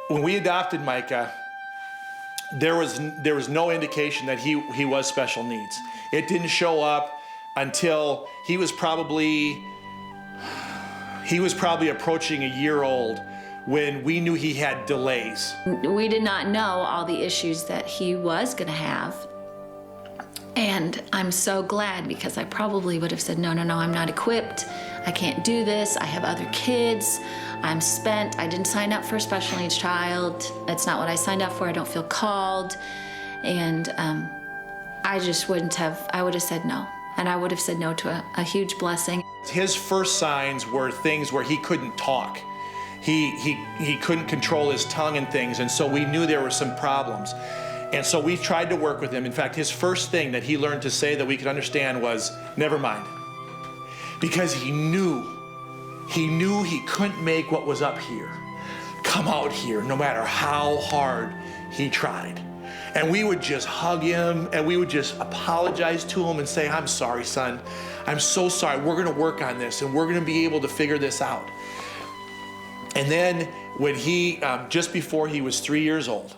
When we adopted Micah, there was no indication that he was special needs. It didn't show up until he was probably approaching a year old when we knew he had delays. We did not know all the issues that he was going to have. And I'm so glad, because I probably would have said, no, I'm not equipped. I can't do this. I have other kids. I'm spent. I didn't sign up for a special needs child. That's not what I signed up for. I don't feel called. And I just wouldn't have, I would have said no. And I would have said no to a huge blessing. His first signs were things where he couldn't talk. He couldn't control his tongue and things, and so we knew there were some problems. And so we tried to work with him. In fact, his first thing that he learned to say that we could understand was, never mind. Because he knew he couldn't make what was up here come out here, no matter how hard he tried. And we would just hug him, and we would just apologize to him and say, I'm sorry, son. I'm so sorry. We're going to work on this, and we're going to be able to figure this out. And then when he, just before he was 3 years old,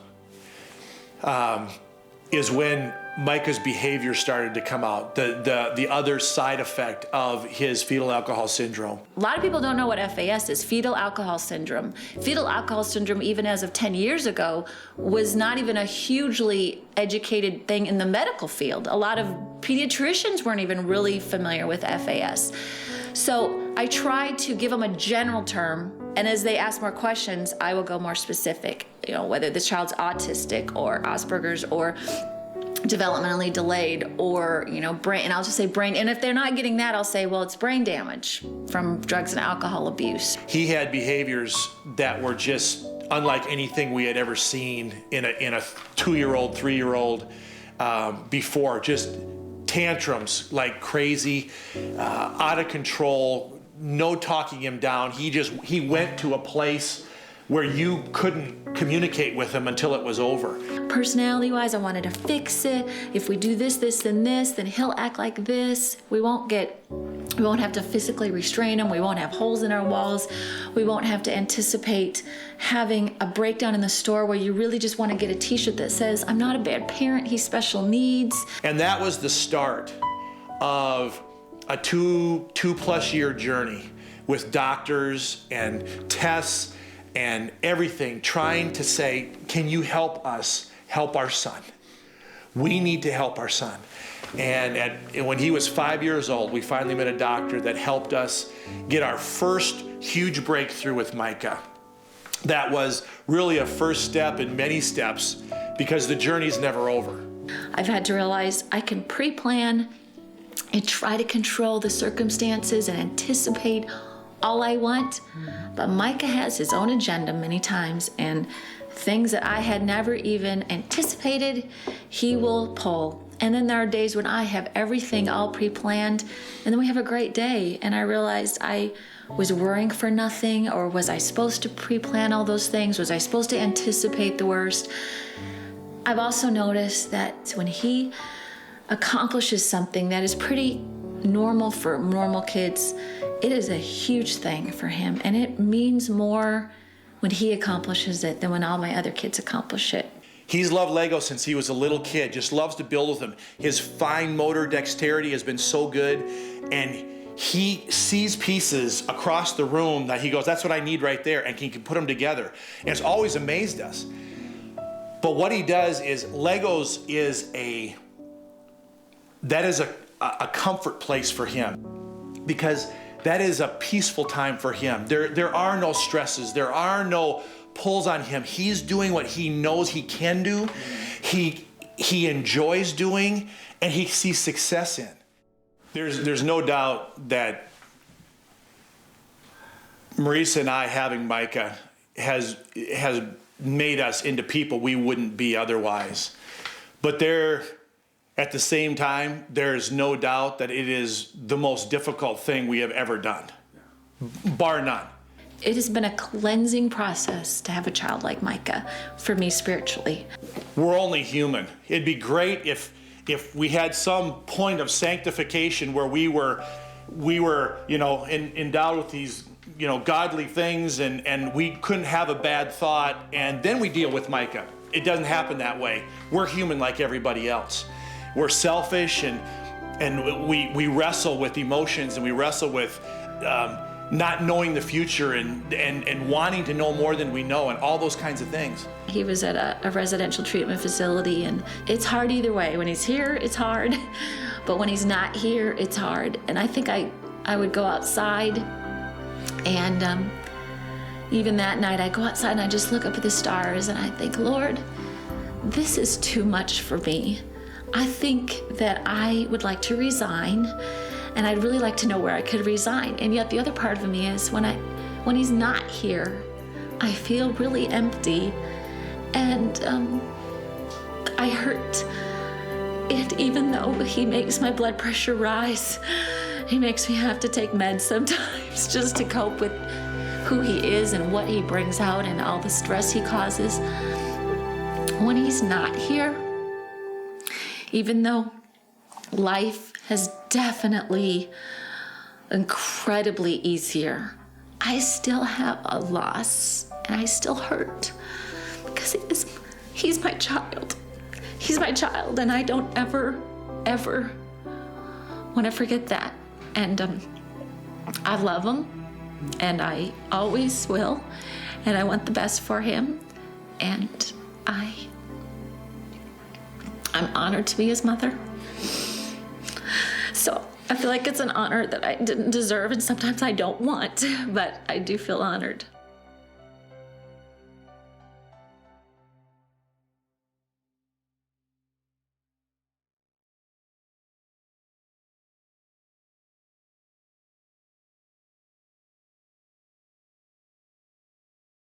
is when Micah's behavior started to come out, the other side effect of his fetal alcohol syndrome. A lot of people don't know what FAS is, fetal alcohol syndrome. Fetal alcohol syndrome, even as of 10 years ago, was not even a hugely educated thing in the medical field. A lot of pediatricians weren't even really familiar with FAS. So I tried to give them a general term, and as they ask more questions, I will go more specific. You know, whether this child's autistic or Asperger's or developmentally delayed or, brain, and I'll just say brain. And if they're not getting that, I'll say, well, it's brain damage from drugs and alcohol abuse. He had behaviors that were just unlike anything we had ever seen in a 2-year-old, 3-year-old before. Just tantrums like crazy, out of control, no talking him down. He went to a place where you couldn't communicate with him until it was over. Personality-wise, I wanted to fix it. If we do this, this, and this, then he'll act like this. We won't have to physically restrain him. We won't have holes in our walls. We won't have to anticipate having a breakdown in the store where you really just want to get a t-shirt that says, I'm not a bad parent, he's special needs. And that was the start of a two-plus year journey with doctors and tests and everything, trying to say, can you help us help our son? We need to help our son. And when he was 5 years old, we finally met a doctor that helped us get our first huge breakthrough with Micah. That was really a first step in many steps, because the journey's never over. I've had to realize I can pre-plan and try to control the circumstances and anticipate all I want, but Micah has his own agenda many times, and things that I had never even anticipated, he will pull. And then there are days when I have everything all pre-planned, and then we have a great day, and I realized I was worrying for nothing. Or was I supposed to pre-plan all those things? Was I supposed to anticipate the worst? I've also noticed that when he accomplishes something that is pretty normal for normal kids, it is a huge thing for him, and it means more when he accomplishes it than when all my other kids accomplish it. He's loved Lego since he was a little kid, just loves to build with them. His fine motor dexterity has been so good, and he sees pieces across the room that he goes, that's what I need right there, and he can put them together. And it's always amazed us. But what he does is, Legos is a comfort place for him, because that is a peaceful time for him. There are no stresses. There are no pulls on him. He's doing what he knows he can do. He enjoys doing, and he sees success in. There's no doubt that Marisa and I having Micah has made us into people we wouldn't be otherwise. But at the same time, there's no doubt that it is the most difficult thing we have ever done, bar none. It has been a cleansing process to have a child like Micah for me spiritually. We're only human. It'd be great if we had some point of sanctification where we were endowed with these godly things, and we couldn't have a bad thought, and then we deal with Micah. It doesn't happen that way. We're human like everybody else. We're selfish, and we wrestle with emotions, and we wrestle with not knowing the future, and wanting to know more than we know, and all those kinds of things. He was at a residential treatment facility, and it's hard either way. When he's here, it's hard, but when he's not here, it's hard. And I think I would go outside, and even that night, I go outside and I just look up at the stars, and I think, Lord, this is too much for me. I think that I would like to resign, and I'd really like to know where I could resign. And yet the other part of me is when he's not here, I feel really empty, and I hurt. And even though he makes my blood pressure rise, he makes me have to take meds sometimes just to cope with who he is and what he brings out and all the stress he causes. When he's not here, even though life has definitely incredibly easier, I still have a loss, and I still hurt because he's my child. He's my child, and I don't ever want to forget that. And I love him, and I always will, and I want the best for him, and I'm honored to be his mother. So I feel like it's an honor that I didn't deserve, and sometimes I don't want, but I do feel honored.